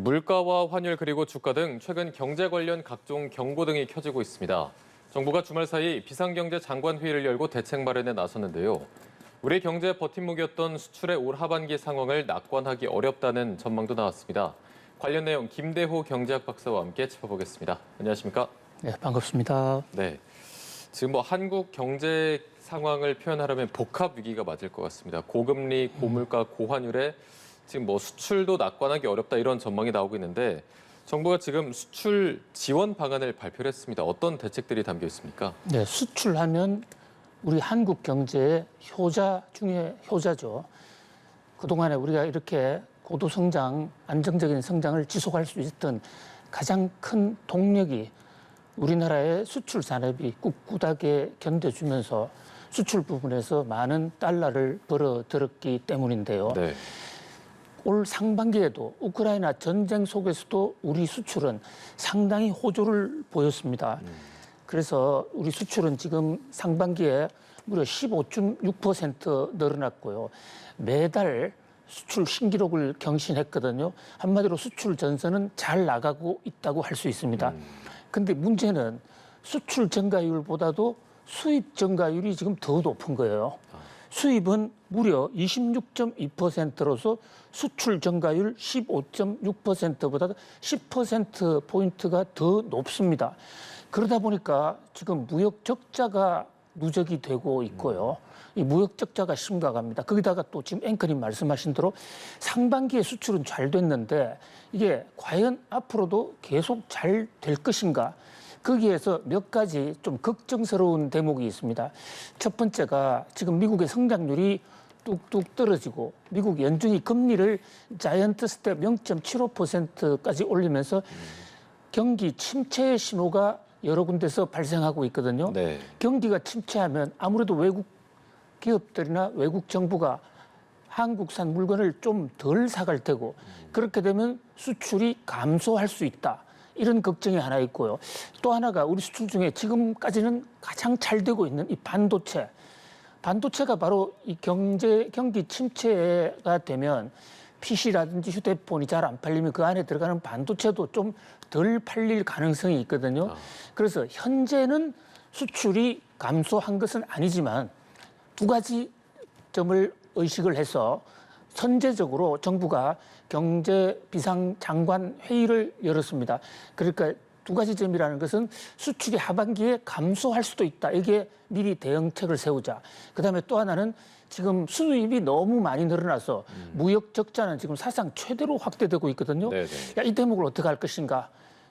물가와 환율 그리고 주가 등 최근 경제 관련 각종 경고 등이 켜지고 있습니다. 정부가 주말 사이 비상경제 장관 회의를 열고 대책 마련에 나섰는데요. 우리 경제의 버팀목이었던 수출의 올 하반기 상황을 낙관하기 어렵다는 전망도 나왔습니다. 관련 내용 김대호 경제학 박사와 함께 짚어보겠습니다. 안녕하십니까? 네, 반갑습니다. 네, 지금 한국 경제 상황을 표현하려면 복합 위기가 맞을 것 같습니다. 고금리, 고물가, 고환율에 지금 수출도 낙관하기 어렵다 이런 전망이 나오고 있는데 정부가 지금 수출 지원 방안을 발표를 했습니다. 어떤 대책들이 담겨 있습니까? 네, 수출하면 우리 한국 경제의 효자 중에 효자죠. 그동안에 우리가 이렇게 고도 성장, 안정적인 성장을 지속할 수 있었던 가장 큰 동력이 우리나라의 수출 산업이 꿋꿋하게 견뎌주면서 수출 부분에서 많은 달러를 벌어들였기 때문인데요. 네. 올 상반기에도 우크라이나 전쟁 속에서도 우리 수출은 상당히 호조를 보였습니다. 그래서 우리 수출은 지금 상반기에 무려 15.6% 늘어났고요. 매달 수출 신기록을 경신했거든요. 한마디로 수출 전선은 잘 나가고 있다고 할 수 있습니다. 근데 문제는 수출 증가율보다도 수입 증가율이 지금 더 높은 거예요. 수입은 무려 26.2%로서 수출 증가율 15.6%보다 10%포인트가 더 높습니다. 그러다 보니까 지금 무역 적자가 누적이 되고 있고요. 이 무역 적자가 심각합니다. 거기다가 또 지금 앵커님 말씀하신 대로 상반기에 수출은 잘 됐는데 이게 과연 앞으로도 계속 잘 될 것인가? 거기에서 몇 가지 좀 걱정스러운 대목이 있습니다. 첫 번째가 지금 미국의 성장률이 뚝뚝 떨어지고 미국 연준이 금리를 자이언트 스텝 0.75%까지 올리면서 경기 침체의 신호가 여러 군데서 발생하고 있거든요. 네. 경기가 침체하면 아무래도 외국 기업들이나 외국 정부가 한국산 물건을 좀 덜 사갈 테고 그렇게 되면 수출이 감소할 수 있다. 이런 걱정이 하나 있고요. 또 하나가 우리 수출 중에 지금까지는 가장 잘 되고 있는 이 반도체. 반도체가 바로 이 경기 침체가 되면 PC라든지 휴대폰이 잘 안 팔리면 그 안에 들어가는 반도체도 좀 덜 팔릴 가능성이 있거든요. 그래서 현재는 수출이 감소한 것은 아니지만 두 가지 점을 의식을 해서 선제적으로 정부가 경제 비상장관 회의를 열었습니다. 그러니까 두 가지 점이라는 것은 수출이 하반기에 감소할 수도 있다. 이게 미리 대응책을 세우자. 그다음에 또 하나는 지금 수입이 너무 많이 늘어나서 무역 적자는 지금 사상 최대로 확대되고 있거든요. 네네. 야, 이 대목을 어떻게 할 것인가.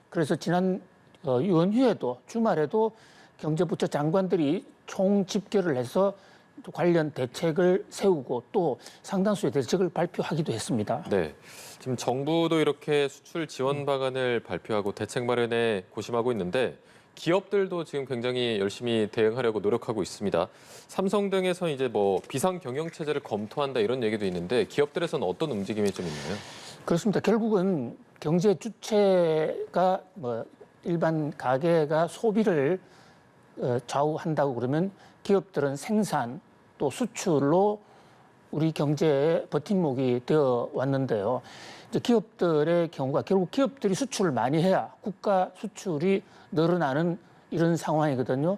그래서 지난 연휴에도 주말에도 경제부처 장관들이 총집결을 해서 또 관련 대책을 세우고 또 상당수의 대책을 발표하기도 했습니다. 네. 지금 정부도 이렇게 수출 지원 방안을 발표하고 대책 마련에 고심하고 있는데 기업들도 지금 굉장히 열심히 대응하려고 노력하고 있습니다. 삼성 등에서 이제 비상 경영 체제를 검토한다 이런 얘기도 있는데 기업들에서는 어떤 움직임이 좀 있나요? 그렇습니다. 결국은 경제 주체가 일반 가계가 소비를 좌우한다고 그러면 기업들은 생산 또 수출로 우리 경제의 버팀목이 되어 왔는데요. 이제 기업들의 경우가 결국 기업들이 수출을 많이 해야 국가 수출이 늘어나는 이런 상황이거든요.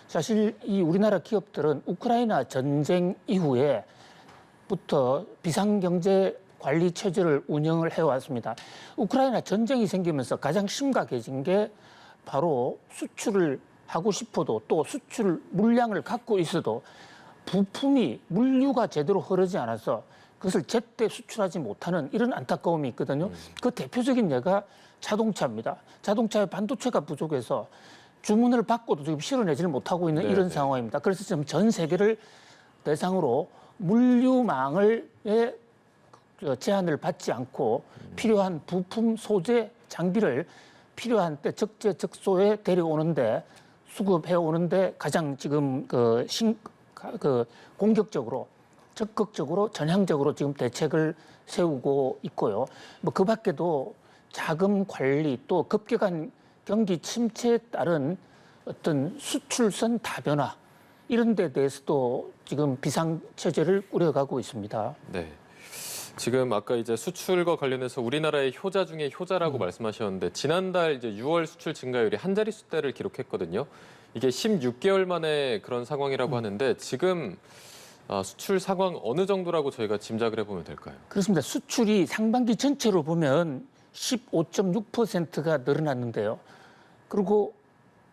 사실 이 우리나라 기업들은 우크라이나 전쟁 이후에부터 비상경제 관리 체제를 운영을 해왔습니다. 우크라이나 전쟁이 생기면서 가장 심각해진 게 바로 수출을 하고 싶어도 또 수출 물량을 갖고 있어도 부품이 물류가 제대로 흐르지 않아서 그것을 제때 수출하지 못하는 이런 안타까움이 있거든요. 그 대표적인 예가 자동차입니다. 자동차의 반도체가 부족해서 주문을 받고도 지금 실어내지를 못하고 있는 이런 상황입니다. 그래서 지금 전 세계를 대상으로 물류망을 제한을 받지 않고 필요한 부품, 소재, 장비를 필요한 때 적재적소에 데려오는데 수급해 오는데 가장 지금 공격적으로 적극적으로 전향적으로 지금 대책을 세우고 있고요. 그 밖에도 자금 관리 또 급격한 경기 침체에 따른 어떤 수출선 다변화 이런 데 대해서도 지금 비상 체제를 꾸려가고 있습니다. 네. 지금 아까 이제 수출과 관련해서 우리나라의 효자 중에 효자라고 말씀하셨는데 지난달 이제 6월 수출 증가율이 한 자릿수대를 기록했거든요. 이게 16개월 만에 그런 상황이라고 하는데 지금 수출 상황 어느 정도라고 저희가 짐작을 해보면 될까요? 그렇습니다. 수출이 상반기 전체로 보면 15.6%가 늘어났는데요. 그리고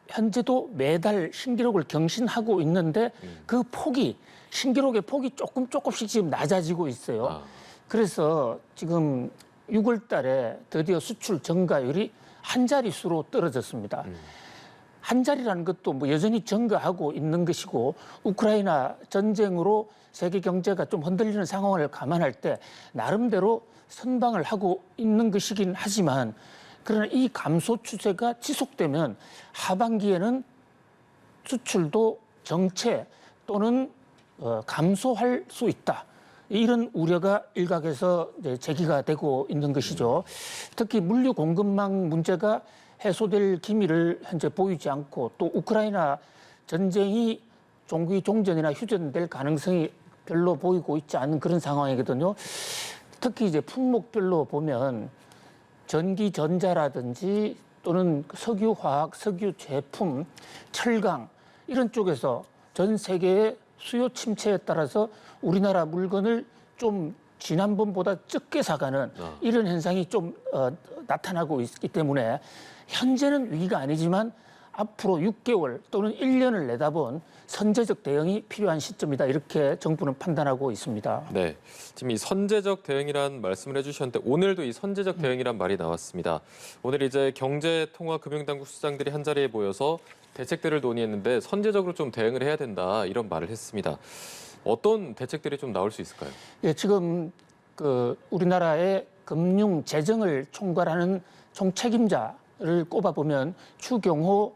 현재도 매달 신기록을 경신하고 있는데 그 폭이 신기록의 폭이 조금씩 지금 낮아지고 있어요. 아, 그래서 지금 6월 달에 드디어 수출 증가율이 한 자릿수로 떨어졌습니다. 한 자리라는 것도 뭐 여전히 증가하고 있는 것이고 우크라이나 전쟁으로 세계 경제가 좀 흔들리는 상황을 감안할 때 나름대로 선방을 하고 있는 것이긴 하지만 그러나 이 감소 추세가 지속되면 하반기에는 수출도 정체 또는 감소할 수 있다. 이런 우려가 일각에서 제기가 되고 있는 것이죠. 특히 물류 공급망 문제가 해소될 기미를 현재 보이지 않고 또 우크라이나 전쟁이 종기 종전이나 휴전될 가능성이 별로 보이고 있지 않은 그런 상황이거든요. 특히 이제 품목별로 보면 전기 전자라든지 또는 석유화학, 석유 제품, 철강 이런 쪽에서 전 세계의 수요 침체에 따라서 우리나라 물건을 좀 지난번보다 적게 사가는 이런 현상이 좀 나타나고 있기 때문에 현재는 위기가 아니지만 앞으로 6개월 또는 1년을 내다본 선제적 대응이 필요한 시점이다. 이렇게 정부는 판단하고 있습니다. 네, 지금 이 선제적 대응이란 말씀을 해주셨는데 오늘도 이 선제적 대응이란 말이 나왔습니다. 오늘 이제 경제통화금융당국 수장들이 한 자리에 모여서 대책들을 논의했는데 선제적으로 좀 대응을 해야 된다 이런 말을 했습니다. 어떤 대책들이 좀 나올 수 있을까요? 예, 지금 우리나라의 금융 재정을 총괄하는 총책임자를 꼽아보면 추경호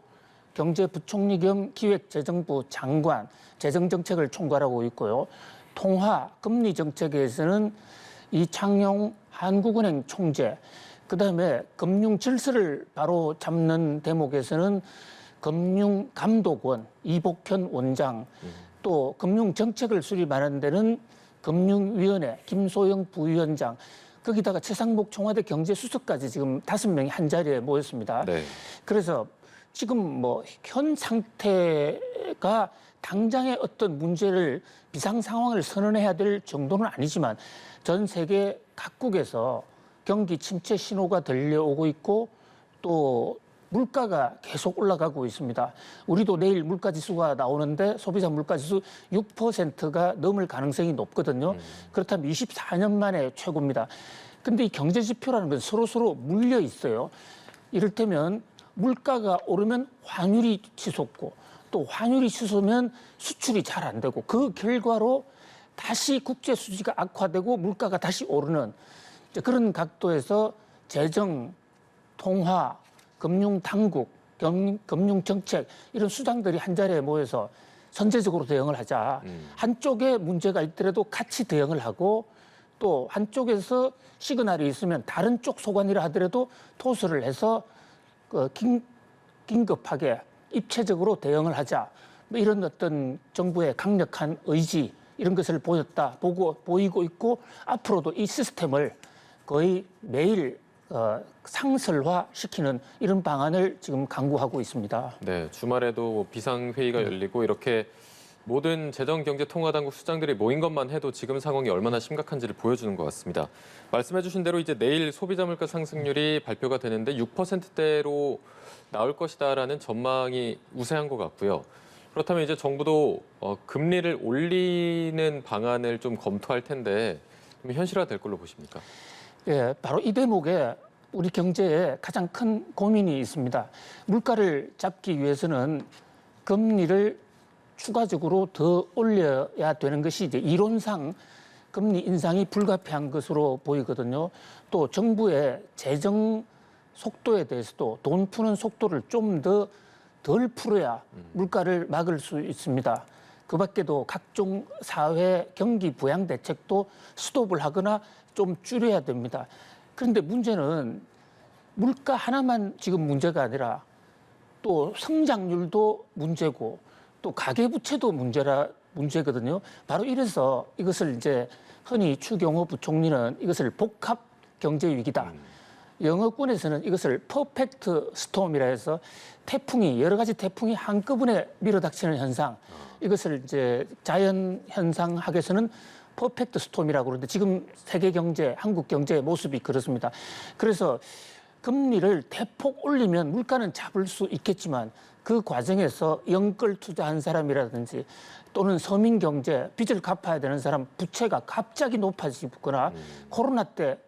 경제부총리 겸 기획재정부 장관 재정정책을 총괄하고 있고요. 통화 금리 정책에서는 이창용 한국은행 총재, 그다음에 금융 질서를 바로 잡는 대목에서는 금융감독원 이복현 원장, 또 금융정책을 수립하는 데는 금융위원회 김소영 부위원장, 거기다가 최상목 청와대 경제수석까지 지금 5명이 한 자리에 모였습니다. 네. 그래서 지금 뭐 현 상태가 당장의 어떤 문제를 비상 상황을 선언해야 될 정도는 아니지만 전 세계 각국에서 경기 침체 신호가 들려오고 있고 또 물가가 계속 올라가고 있습니다. 우리도 내일 물가지수가 나오는데 소비자 물가지수 6%가 넘을 가능성이 높거든요. 그렇다면 24년 만에 최고입니다. 근데 이 경제 지표라는 건 서로 물려 있어요. 이를테면 물가가 오르면 환율이 치솟고 또 환율이 치솟으면 수출이 잘 안 되고 그 결과로 다시 국제 수지가 악화되고 물가가 다시 오르는 그런 각도에서 재정, 통화, 금융 당국, 금융 정책 이런 수장들이 한 자리에 모여서 선제적으로 대응을 하자. 한쪽에 문제가 있더라도 같이 대응을 하고 또 한쪽에서 시그널이 있으면 다른 쪽 소관이라 하더라도 토스를 해서 긴급하게 입체적으로 대응을 하자. 뭐 이런 어떤 정부의 강력한 의지 이런 것을 보이고 있고 앞으로도 이 시스템을 거의 매일 상설화시키는 이런 방안을 지금 강구하고 있습니다. 네, 주말에도 비상회의가 열리고 이렇게 모든 재정경제통화당국 수장들이 모인 것만 해도 지금 상황이 얼마나 심각한지를 보여주는 것 같습니다. 말씀해 주신 대로 이제 내일 소비자 물가 상승률이 발표가 되는데 6%대로 나올 것이다라는 전망이 우세한 것 같고요. 그렇다면 이제 정부도 금리를 올리는 방안을 좀 검토할 텐데 좀 현실화될 걸로 보십니까? 예, 바로 이 대목에 우리 경제에 가장 큰 고민이 있습니다. 물가를 잡기 위해서는 금리를 추가적으로 더 올려야 되는 것이 이제 이론상 금리 인상이 불가피한 것으로 보이거든요. 또 정부의 재정 속도에 대해서도 돈 푸는 속도를 좀 더 덜 풀어야 물가를 막을 수 있습니다. 그 밖에도 각종 사회 경기 부양 대책도 스톱을 하거나 좀 줄여야 됩니다. 그런데 문제는 물가 하나만 지금 문제가 아니라 또 성장률도 문제고 또 가계부채도 문제거든요. 바로 이래서 이것을 이제 흔히 추경호 부총리는 이것을 복합 경제 위기다. 영어권에서는 이것을 퍼펙트 스톰이라 해서 태풍이 여러 가지 태풍이 한꺼번에 밀어닥치는 현상. 이것을 이제 자연 현상학에서는 퍼펙트 스톰이라고 그러는데 지금 세계 경제, 한국 경제의 모습이 그렇습니다. 그래서 금리를 대폭 올리면 물가는 잡을 수 있겠지만 그 과정에서 영끌 투자한 사람이라든지 또는 서민 경제, 빚을 갚아야 되는 사람, 부채가 갑자기 높아지거나 코로나 때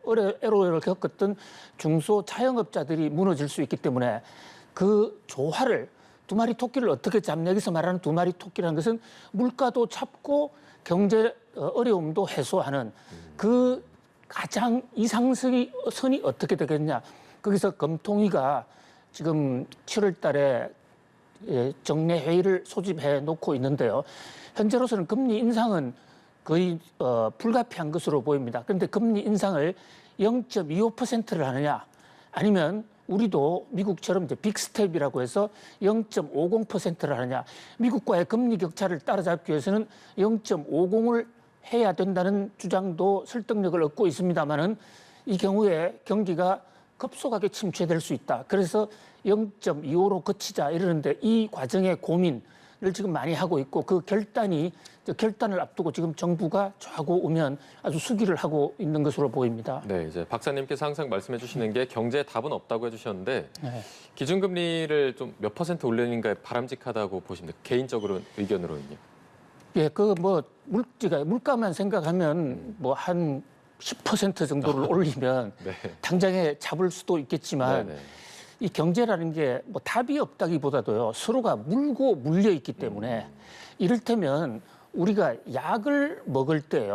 애로를 겪었던 중소 자영업자들이 무너질 수 있기 때문에 그 조화를 두 마리 토끼를 어떻게 잡냐. 여기서 말하는 두 마리 토끼라는 것은 물가도 잡고 경제 어려움도 해소하는 그 가장 이상선이 어떻게 되겠냐. 거기서 검통위가 지금 7월 달에 정례 회의를 소집해 놓고 있는데요. 현재로서는 금리 인상은 거의 불가피한 것으로 보입니다. 그런데 금리 인상을 0.25%를 하느냐 아니면 우리도 미국처럼 이제 빅스텝이라고 해서 0.50%를 하느냐. 미국과의 금리 격차를 따라잡기 위해서는 0.50을 해야 된다는 주장도 설득력을 얻고 있습니다만은 이 경우에 경기가 급속하게 침체될 수 있다. 그래서 0.25로 그치자 이러는데 이 과정의 고민을 지금 많이 하고 있고 그 결단을 앞두고 지금 정부가 좌고 우면 아주 수기를 하고 있는 것으로 보입니다. 네, 이제 박사님께서 항상 말씀해 주시는 게 경제에 답은 없다고 해주셨는데 네. 기준금리를 좀 몇 퍼센트 올리는 게 바람직하다고 보십니까? 개인적으로 의견으로는요. 예, 물가만 생각하면 뭐 한 10% 정도를 올리면 네. 당장에 잡을 수도 있겠지만 네네. 이 경제라는 게 뭐 답이 없다기보다도요 서로가 물고 물려 있기 때문에 이를테면 우리가 약을 먹을 때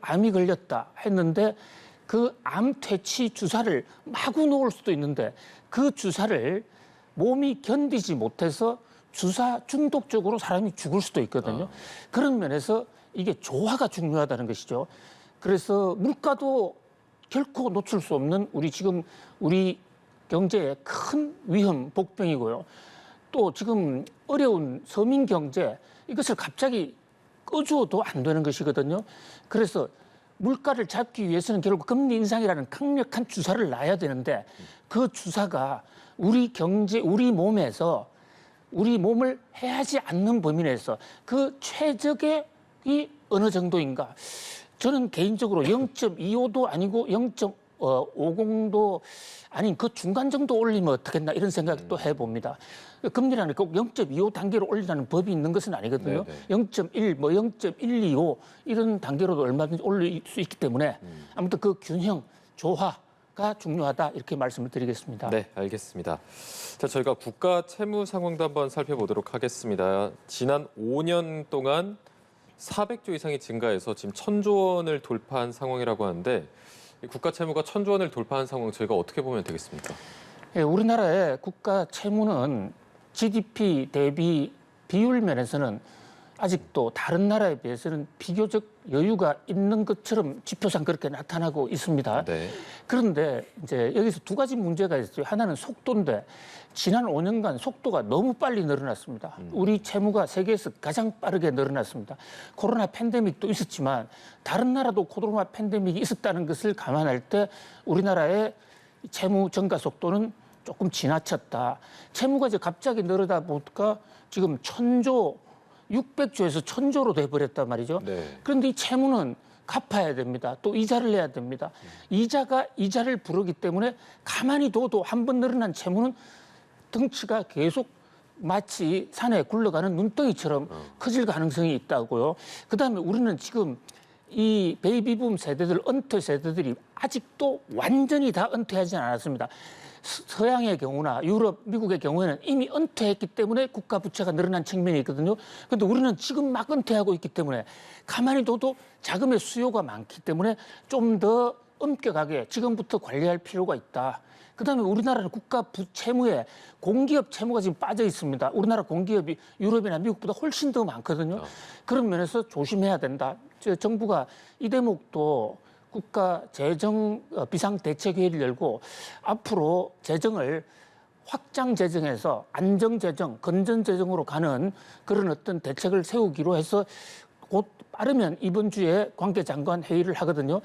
암이 걸렸다 했는데 그 암 퇴치 주사를 마구 놓을 수도 있는데 그 주사를 몸이 견디지 못해서 주사 중독적으로 사람이 죽을 수도 있거든요. 그런 면에서 이게 조화가 중요하다는 것이죠. 그래서 물가도 결코 놓칠 수 없는 우리 경제의 큰 위험 복병이고요. 또 지금 어려운 서민 경제 이것을 갑자기 꺼주어도 안 되는 것이거든요. 그래서 물가를 잡기 위해서는 결국 금리 인상이라는 강력한 주사를 놔야 되는데 그 주사가 우리 경제, 우리 몸에서 우리 몸을 해하지 않는 범위 내에서 그 최적의 이 어느 정도인가. 저는 개인적으로 0.25도 아니고 0.50도 아닌 그 중간 정도 올리면 어떻겠나 이런 생각도 해봅니다. 금리라는 꼭 0.25 단계로 올리라는 법이 있는 것은 아니거든요. 네네. 0.1, 뭐 0.125 이런 단계로도 얼마든지 올릴 수 있기 때문에 아무튼 그 균형, 조화가 중요하다 이렇게 말씀을 드리겠습니다. 네, 알겠습니다. 자, 저희가 국가 채무 상황도 한번 살펴보도록 하겠습니다. 지난 5년 동안 400조 이상이 증가해서 지금 1,000조 원을 돌파한 상황이라고 하는데 이 국가 채무가 1,000조 원을 돌파한 상황 저희가 어떻게 보면 되겠습니까? 예, 우리나라의 국가 채무는 GDP 대비 비율 면에서는 아직도 다른 나라에 비해서는 비교적 여유가 있는 것처럼 지표상 그렇게 나타나고 있습니다. 네. 그런데 이제 여기서 두 가지 문제가 있어요. 하나는 속도인데 지난 5년간 속도가 너무 빨리 늘어났습니다. 우리 채무가 세계에서 가장 빠르게 늘어났습니다. 코로나 팬데믹도 있었지만 다른 나라도 코로나 팬데믹이 있었다는 것을 감안할 때 우리나라의 채무 증가 속도는 조금 지나쳤다. 채무가 이제 갑자기 늘어다 보니까 지금 1,000조 600조에서 1,000조로 돼버렸단 말이죠. 네. 그런데 이 채무는 갚아야 됩니다. 또 이자를 내야 됩니다. 이자가 이자를 부르기 때문에 가만히 둬도 한 번 늘어난 채무는 덩치가 계속 마치 산에 굴러가는 눈덩이처럼 커질 가능성이 있다고요. 그다음에 우리는 지금 이 베이비붐 세대들, 은퇴 세대들이 아직도 완전히 다 은퇴하지 않았습니다. 서양의 경우나 유럽, 미국의 경우에는 이미 은퇴했기 때문에 국가 부채가 늘어난 측면이 있거든요. 그런데 우리는 지금 막 은퇴하고 있기 때문에 가만히 둬도 자금의 수요가 많기 때문에 좀 더 엄격하게 지금부터 관리할 필요가 있다. 그다음에 우리나라는 국가 부채무에 공기업 채무가 지금 빠져 있습니다. 우리나라 공기업이 유럽이나 미국보다 훨씬 더 많거든요. 그런 면에서 조심해야 된다. 정부가 이 대목도 국가 재정 비상대책회의를 열고 앞으로 재정을 확장 재정에서 안정 재정, 건전 재정으로 가는 그런 어떤 대책을 세우기로 해서 곧 빠르면 이번 주에 관계장관 회의를 하거든요.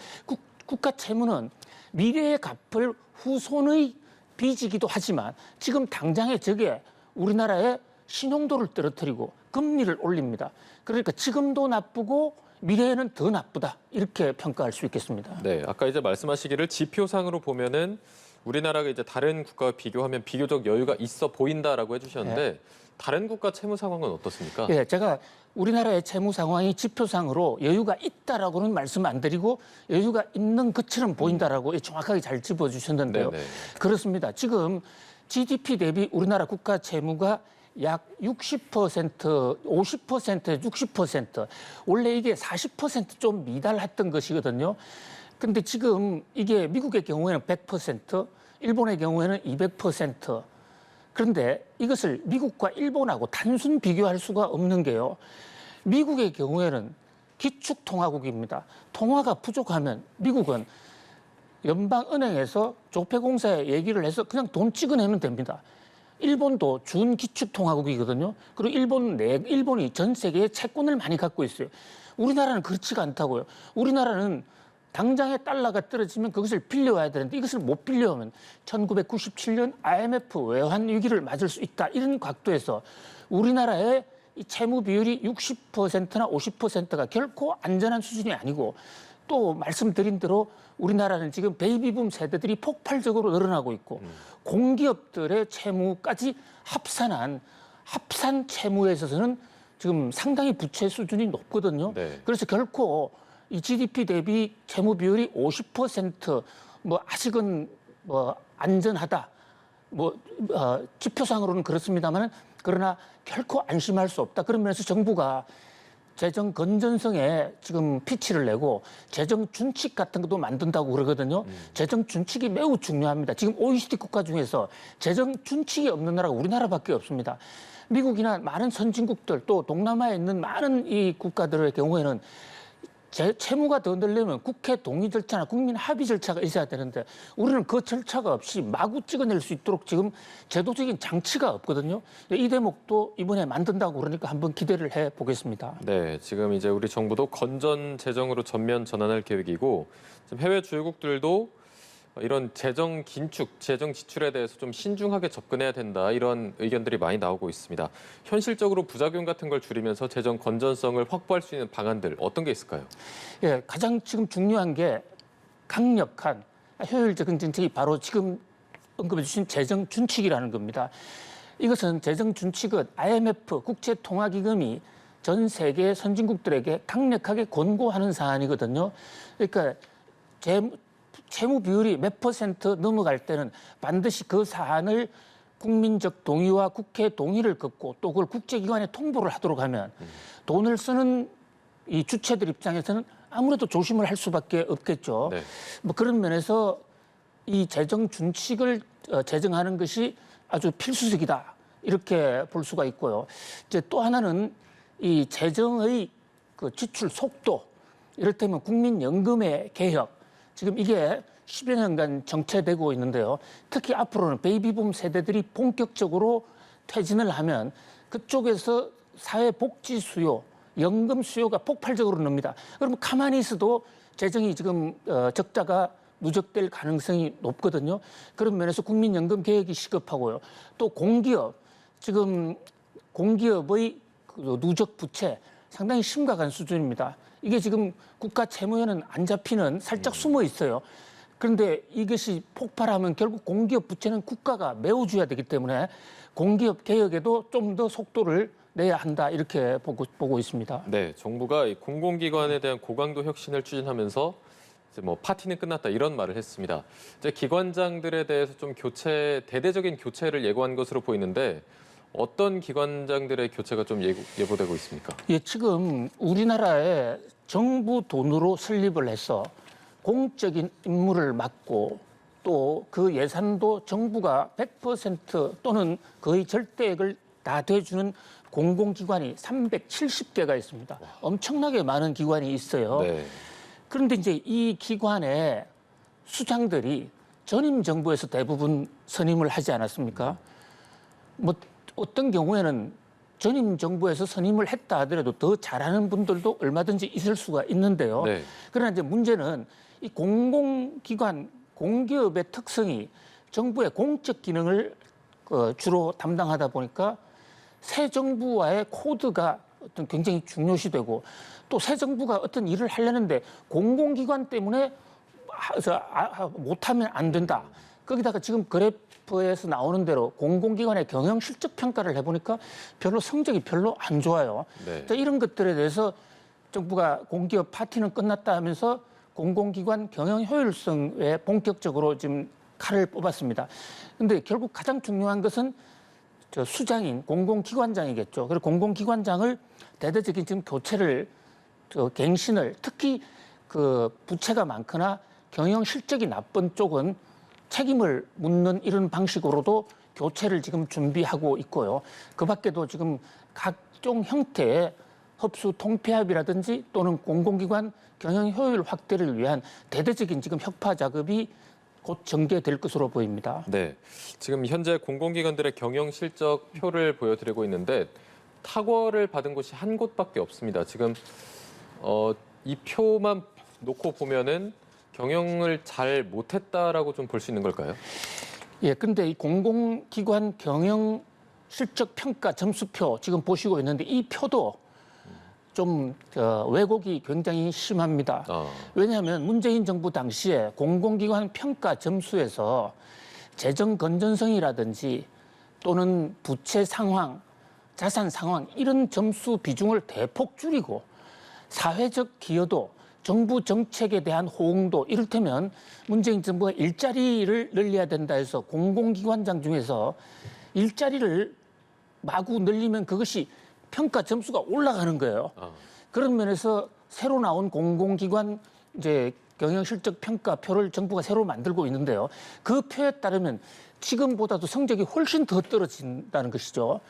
국가 채무는 미래에 갚을 후손의 빚이기도 하지만 지금 당장의 저게 우리나라의 신용도를 떨어뜨리고 금리를 올립니다. 그러니까 지금도 나쁘고 미래에는 더 나쁘다 이렇게 평가할 수 있겠습니다. 네, 아까 이제 말씀하시기를 지표상으로 보면은 우리나라가 이제 다른 국가와 비교하면 비교적 여유가 있어 보인다라고 해주셨는데 다른 국가 채무 상황은 어떻습니까? 예, 제가 우리나라의 채무 상황이 지표상으로 여유가 있다라고는 말씀 안 드리고 여유가 있는 것처럼 보인다라고 정확하게 잘 짚어주셨는데요. 네네. 그렇습니다. 지금 GDP 대비 우리나라 국가 채무가 약 60%, 50%, 60%. 원래 이게 40%좀 미달했던 것이거든요. 근데 지금 이게 미국의 경우에는 100%, 일본의 경우에는 200%. 그런데 이것을 미국과 일본하고 단순 비교할 수가 없는 게요. 미국의 경우에는 기축통화국입니다. 통화가 부족하면 미국은 연방은행에서 조폐공사에 얘기를 해서 그냥 돈 찍어내면 됩니다. 일본도 준기축통화국이거든요. 그리고 일본이 전 세계에 채권을 많이 갖고 있어요. 우리나라는 그렇지가 않다고요. 우리나라는 당장에 달러가 떨어지면 그것을 빌려와야 되는데 이것을 못 빌려오면 1997년 IMF 외환 위기를 맞을 수 있다. 이런 각도에서 우리나라의 이 채무 비율이 60%나 50%가 결코 안전한 수준이 아니고 또 말씀드린 대로 우리나라는 지금 베이비붐 세대들이 폭발적으로 늘어나고 있고 공기업들의 채무까지 합산 채무에 있어서는 지금 상당히 부채 수준이 높거든요. 네. 그래서 결코 이 GDP 대비 채무 비율이 50% 아직은 안전하다. 지표상으로는 그렇습니다만 그러나 결코 안심할 수 없다. 그런 면에서 정부가 재정 건전성에 지금 피치를 내고 재정 준칙 같은 것도 만든다고 그러거든요. 재정 준칙이 매우 중요합니다. 지금 OECD 국가 중에서 재정 준칙이 없는 나라가 우리나라밖에 없습니다. 미국이나 많은 선진국들 또 동남아에 있는 많은 이 국가들의 경우에는 채무가 더 늘려면 국회 동의 절차나 국민 합의 절차가 있어야 되는데 우리는 그 절차가 없이 마구 찍어낼 수 있도록 지금 제도적인 장치가 없거든요. 이 대목도 이번에 만든다고 그러니까 한번 기대를 해보겠습니다. 네, 지금 이제 우리 정부도 건전 재정으로 전면 전환할 계획이고 지금 해외 주요국들도 이런 재정 긴축, 재정 지출에 대해서 좀 신중하게 접근해야 된다 이런 의견들이 많이 나오고 있습니다. 현실적으로 부작용 같은 걸 줄이면서 재정 건전성을 확보할 수 있는 방안들 어떤 게 있을까요? 예, 가장 지금 중요한 게 강력한 효율적인 정책이 바로 지금 언급해 주신 재정 준칙이라는 겁니다. 이것은 재정 준칙은 IMF 국제통화기금이 전 세계 선진국들에게 강력하게 권고하는 사안이거든요. 그러니까 채무 비율이 몇 % 넘어갈 때는 반드시 그 사안을 국민적 동의와 국회 동의를 걷고 또 그걸 국제기관에 통보를 하도록 하면 돈을 쓰는 이 주체들 입장에서는 아무래도 조심을 할 수밖에 없겠죠. 네. 그런 면에서 이 재정 준칙을 제정하는 것이 아주 필수적이다 이렇게 볼 수가 있고요. 이제 또 하나는 이 재정의 그 지출 속도, 이를테면 국민연금의 개혁. 지금 이게 10여 년간 정체되고 있는데요. 특히 앞으로는 베이비붐 세대들이 본격적으로 퇴진을 하면 그쪽에서 사회복지 수요, 연금 수요가 폭발적으로 늡니다. 그러면 가만히 있어도 재정이 지금 적자가 누적될 가능성이 높거든요. 그런 면에서 국민연금 개혁이 시급하고요. 또 공기업, 지금 공기업의 그 누적 부채 상당히 심각한 수준입니다. 이게 지금 국가 채무에는 안 잡히는 살짝 숨어 있어요. 그런데 이것이 폭발하면 결국 공기업 부채는 국가가 메워줘야 되기 때문에 공기업 개혁에도 좀 더 속도를 내야 한다 이렇게 보고 있습니다. 네, 정부가 이 공공기관에 대한 고강도 혁신을 추진하면서 이제 파티는 끝났다 이런 말을 했습니다. 이제 기관장들에 대해서 좀 대대적인 교체를 예고한 것으로 보이는데 어떤 기관장들의 교체가 좀 예고되고 있습니까? 예, 지금 우리나라에 정부 돈으로 설립을 해서 공적인 임무를 맡고 또 그 예산도 정부가 100% 또는 거의 절대액을 다 대주는 공공기관이 370개가 있습니다. 엄청나게 많은 기관이 있어요. 네. 그런데 이제 이 기관의 수장들이 전임 정부에서 대부분 선임을 하지 않았습니까? 어떤 경우에는 전임 정부에서 선임을 했다 하더라도 더 잘하는 분들도 얼마든지 있을 수가 있는데요. 네. 그러나 이제 문제는 이 공공기관, 공기업의 특성이 정부의 공적 기능을 주로 담당하다 보니까 새 정부와의 코드가 어떤 굉장히 중요시되고 또 새 정부가 어떤 일을 하려는데 공공기관 때문에 못하면 안 된다. 거기다가 지금 그래프에서 나오는 대로 공공기관의 경영 실적 평가를 해보니까 성적이 별로 안 좋아요. 네. 이런 것들에 대해서 정부가 공기업 파티는 끝났다 하면서 공공기관 경영 효율성에 본격적으로 지금 칼을 뽑았습니다. 근데 결국 가장 중요한 것은 수장인 공공기관장이겠죠. 그리고 공공기관장을 대대적인 지금 교체를 갱신을 특히 그 부채가 많거나 경영 실적이 나쁜 쪽은 책임을 묻는 이런 방식으로도 교체를 지금 준비하고 있고요. 그 밖에도 지금 각종 형태의 흡수 통폐합이라든지 또는 공공기관 경영 효율 확대를 위한 대대적인 지금 혁파 작업이 곧 전개될 것으로 보입니다. 네. 지금 현재 공공기관들의 경영 실적 표를 보여드리고 있는데 탁월을 받은 곳이 한 곳밖에 없습니다. 지금 이 표만 놓고 보면은 경영을 잘 못했다라고 좀 볼 수 있는 걸까요? 예, 근데 이 공공기관 경영 실적 평가 점수표 지금 보시고 있는데 이 표도 좀 왜곡이 굉장히 심합니다. 왜냐하면 문재인 정부 당시에 공공기관 평가 점수에서 재정 건전성이라든지 또는 부채 상황, 자산 상황 이런 점수 비중을 대폭 줄이고 사회적 기여도, 정부 정책에 대한 호응도 이를테면 문재인 정부가 일자리를 늘려야 된다 해서 공공기관장 중에서 일자리를 마구 늘리면 그것이 평가 점수가 올라가는 거예요. 그런 면에서 새로 나온 공공기관 이제 경영 실적 평가표를 정부가 새로 만들고 있는데요. 그 표에 따르면 지금보다도 성적이 훨씬 더 떨어진다는 것이죠.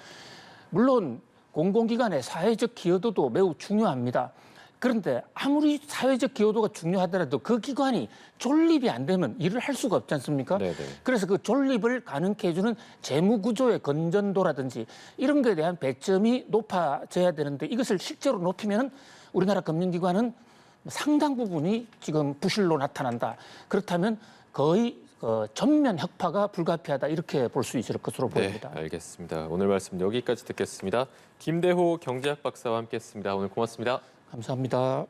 물론 공공기관의 사회적 기여도도 매우 중요합니다. 그런데 아무리 사회적 기여도가 중요하더라도 그 기관이 존립이 안 되면 일을 할 수가 없지 않습니까? 네네. 그래서 그 존립을 가능케 해주는 재무구조의 건전도라든지 이런 것에 대한 배점이 높아져야 되는데 이것을 실제로 높이면 우리나라 금융기관은 상당 부분이 지금 부실로 나타난다. 그렇다면 거의 전면 혁파가 불가피하다 이렇게 볼 수 있을 것으로 보입니다. 네, 알겠습니다. 오늘 말씀 여기까지 듣겠습니다. 김대호 경제학 박사와 함께했습니다. 오늘 고맙습니다. 감사합니다.